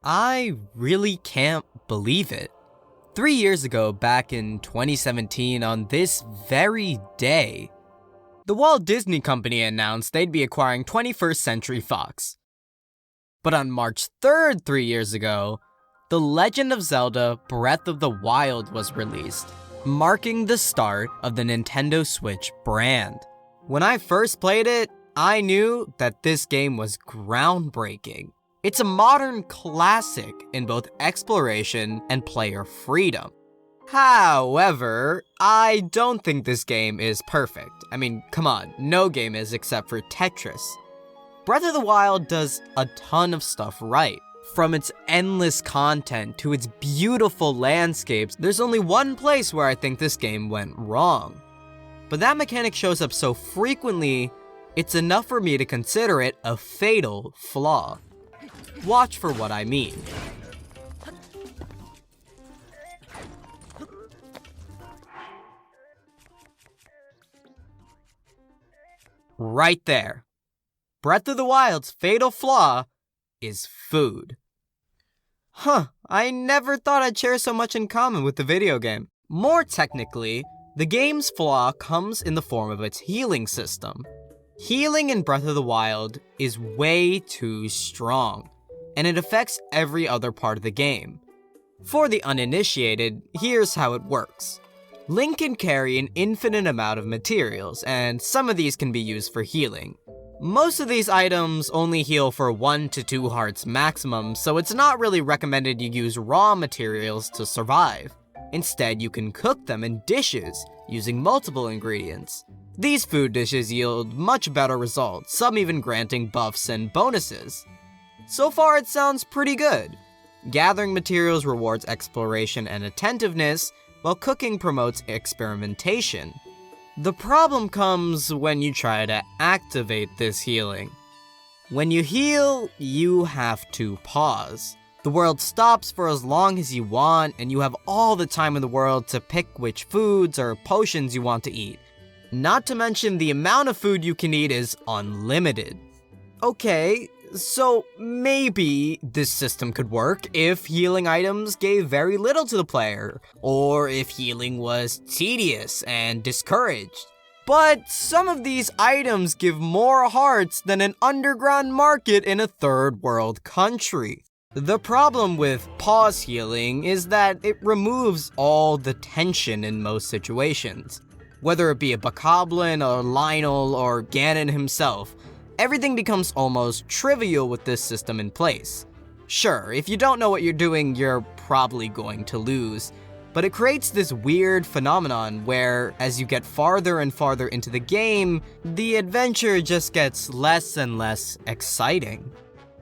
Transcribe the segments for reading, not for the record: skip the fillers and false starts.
I really can't believe it. 3 years ago, back in 2017, on this very day, the Walt Disney Company announced they'd be acquiring 21st Century Fox. But on March 3rd, 3 years ago, The Legend of Zelda Breath of the Wild was released, marking the start of the Nintendo Switch brand. When I first played it, I knew that this game was groundbreaking. It's a modern classic in both exploration and player freedom. However, I don't think this game is perfect. I mean, come on, no game is except for Tetris. Breath of the Wild does a ton of stuff right. From its endless content to its beautiful landscapes, there's only one place where I think this game went wrong. But that mechanic shows up so frequently, it's enough for me to consider it a fatal flaw. Watch for what I mean. Right there. Breath of the Wild's fatal flaw is food. I never thought I'd share so much in common with the video game. More technically, the game's flaw comes in the form of its healing system. Healing in Breath of the Wild is way too strong, and it affects every other part of the game. For the uninitiated, here's how it works. Link can carry an infinite amount of materials, and some of these can be used for healing. Most of these items only heal for 1 to 2 hearts maximum, so it's not really recommended you use raw materials to survive. Instead, you can cook them in dishes using multiple ingredients. These food dishes yield much better results, some even granting buffs and bonuses. So far, it sounds pretty good. Gathering materials rewards exploration and attentiveness, while cooking promotes experimentation. The problem comes when you try to activate this healing. When you heal, you have to pause. The world stops for as long as you want, and you have all the time in the world to pick which foods or potions you want to eat. Not to mention the amount of food you can eat is unlimited. Okay, so maybe this system could work if healing items gave very little to the player, or if healing was tedious and discouraged. But some of these items give more hearts than an underground market in a third world country. The problem with pause healing is that it removes all the tension in most situations. Whether it be a Bokoblin or Lionel or Ganon himself, everything becomes almost trivial with this system in place. Sure, if you don't know what you're doing, you're probably going to lose, but it creates this weird phenomenon where, as you get farther and farther into the game, the adventure just gets less and less exciting.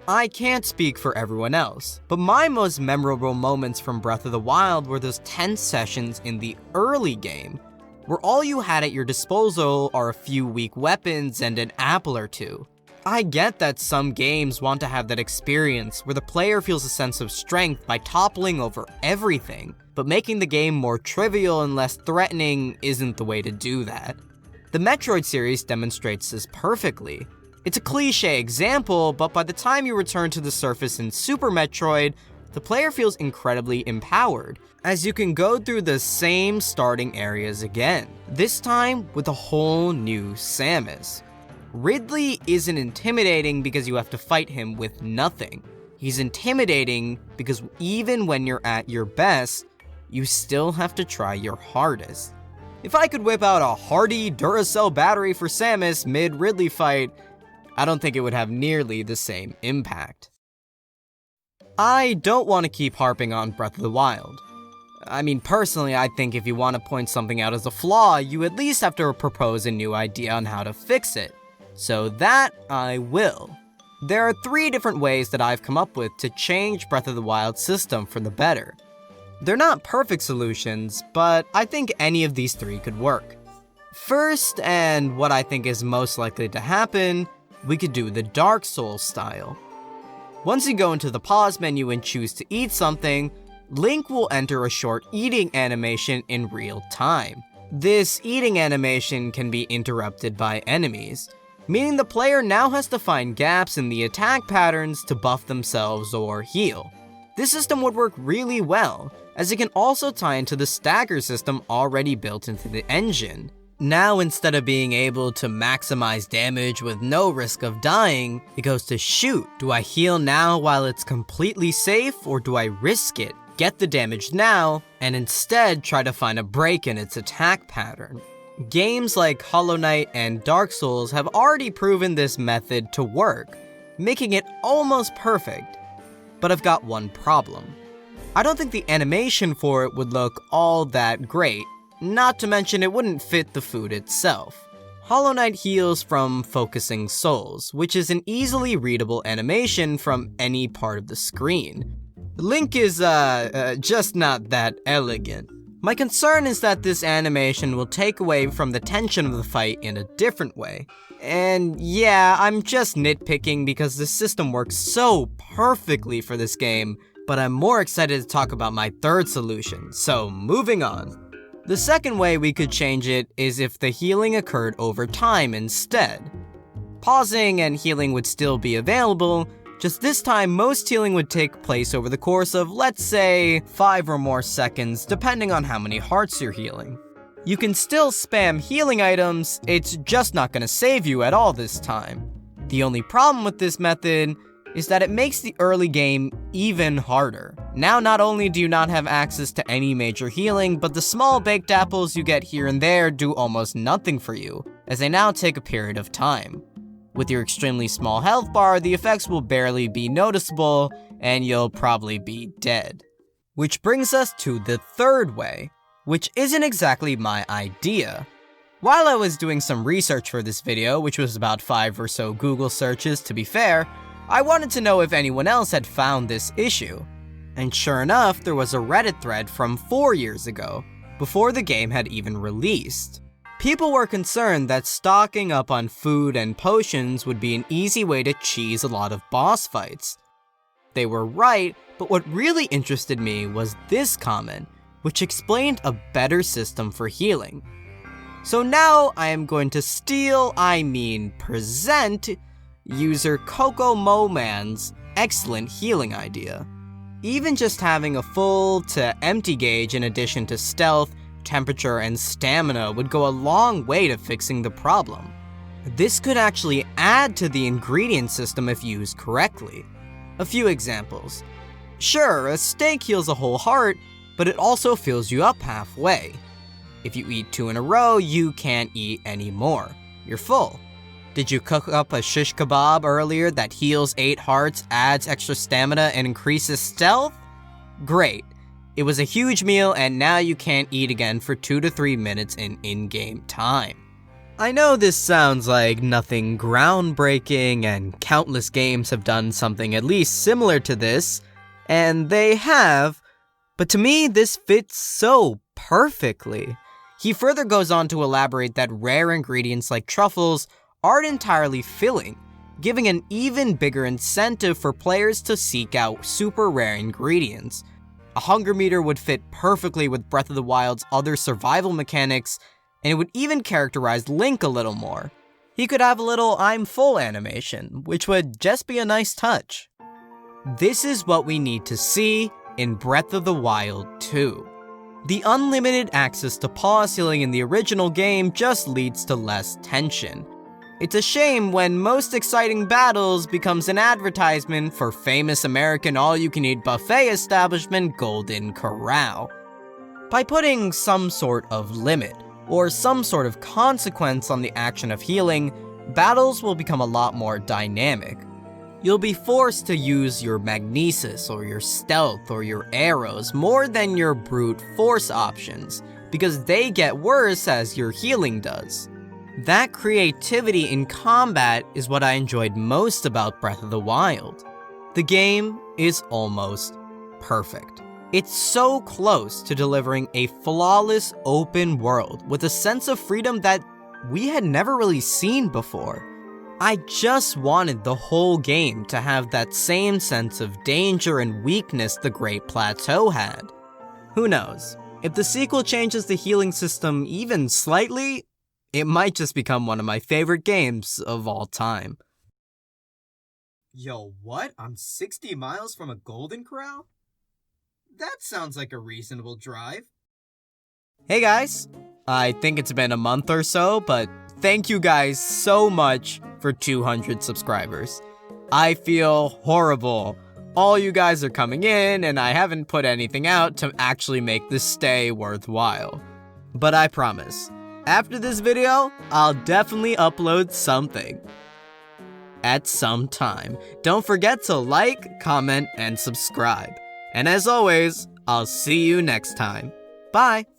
I can't speak for everyone else, but my most memorable moments from Breath of the Wild were those 10 sessions in the early game, where all you had at your disposal are a few weak weapons and an apple or two. I get that some games want to have that experience where the player feels a sense of strength by toppling over everything, but making the game more trivial and less threatening isn't the way to do that. The Metroid series demonstrates this perfectly. It's a cliche example, but by the time you return to the surface in Super Metroid, the player feels incredibly empowered, as you can go through the same starting areas again, this time with a whole new Samus. Ridley isn't intimidating because you have to fight him with nothing. He's intimidating because even when you're at your best, you still have to try your hardest. If I could whip out a hardy Duracell battery for Samus mid-Ridley fight, I don't think it would have nearly the same impact. I don't want to keep harping on Breath of the Wild. I mean, personally, I think if you want to point something out as a flaw, you at least have to propose a new idea on how to fix it. So that I will. There are 3 different ways that I've come up with to change Breath of the Wild's system for the better. They're not perfect solutions, but I think any of these 3 could work. First, and what I think is most likely to happen, we could do the Dark Souls style. Once you go into the pause menu and choose to eat something, Link will enter a short eating animation in real time. This eating animation can be interrupted by enemies, meaning the player now has to find gaps in the attack patterns to buff themselves or heal. This system would work really well, as it can also tie into the stagger system already built into the engine. Now, instead of being able to maximize damage with no risk of dying, it goes to shoot. Do I heal now while it's completely safe, or do I risk it, get the damage now, and instead try to find a break in its attack pattern? Games like Hollow Knight and Dark Souls have already proven this method to work, making it almost perfect. But I've got one problem. I don't think the animation for it would look all that great, not to mention it wouldn't fit the food itself. Hollow Knight heals from focusing souls, which is an easily readable animation from any part of the screen. Link is, just not that elegant. My concern is that this animation will take away from the tension of the fight in a different way. And yeah, I'm just nitpicking because the system works so perfectly for this game, but I'm more excited to talk about my third solution, so moving on. The second way we could change it is if the healing occurred over time instead. Pausing and healing would still be available, just this time most healing would take place over the course of, let's say, 5 or more seconds, depending on how many hearts you're healing. You can still spam healing items, it's just not gonna save you at all this time. The only problem with this method is that it makes the early game even harder. Now not only do you not have access to any major healing, but the small baked apples you get here and there do almost nothing for you, as they now take a period of time. With your extremely small health bar, the effects will barely be noticeable, and you'll probably be dead. Which brings us to the third way, which isn't exactly my idea. While I was doing some research for this video, which was about 5 or so Google searches to be fair, I wanted to know if anyone else had found this issue. And sure enough, there was a Reddit thread from 4 years ago, before the game had even released. People were concerned that stocking up on food and potions would be an easy way to cheese a lot of boss fights. They were right, but what really interested me was this comment, which explained a better system for healing. So now I am going to present user kokomoman's excellent healing idea. Even just having a full to empty gauge in addition to stealth, temperature, and stamina would go a long way to fixing the problem. This could actually add to the ingredient system if used correctly. A few examples. Sure, a steak heals a whole heart, but it also fills you up halfway. If you eat 2 in a row, you can't eat any more. You're full. Did you cook up a shish kebab earlier that heals 8 hearts, adds extra stamina, and increases stealth? Great. It was a huge meal, and now you can't eat again for 2 to 3 minutes in-game time. I know this sounds like nothing groundbreaking, and countless games have done something at least similar to this, and they have, but to me this fits so perfectly. He further goes on to elaborate that rare ingredients like truffles aren't entirely filling, giving an even bigger incentive for players to seek out super rare ingredients. A hunger meter would fit perfectly with Breath of the Wild's other survival mechanics, and it would even characterize Link a little more. He could have a little I'm full animation, which would just be a nice touch. This is what we need to see in Breath of the Wild 2. The unlimited access to pause healing in the original game just leads to less tension. It's a shame when most exciting battles becomes an advertisement for famous American all-you-can-eat buffet establishment Golden Corral. By putting some sort of limit, or some sort of consequence on the action of healing, battles will become a lot more dynamic. You'll be forced to use your magnesis, or your stealth, or your arrows more than your brute force options, because they get worse as your healing does. That creativity in combat is what I enjoyed most about Breath of the Wild. The game is almost perfect. It's so close to delivering a flawless open world with a sense of freedom that we had never really seen before. I just wanted the whole game to have that same sense of danger and weakness the Great Plateau had. Who knows? If the sequel changes the healing system even slightly, it might just become one of my favorite games of all time. Yo, what? I'm 60 miles from a Golden Corral? That sounds like a reasonable drive. Hey guys, I think it's been a month or so, but thank you guys so much for 200 subscribers. I feel horrible. All you guys are coming in and I haven't put anything out to actually make this stay worthwhile. But I promise, after this video, I'll definitely upload something. At some time. Don't forget to like, comment, and subscribe. And as always, I'll see you next time. Bye!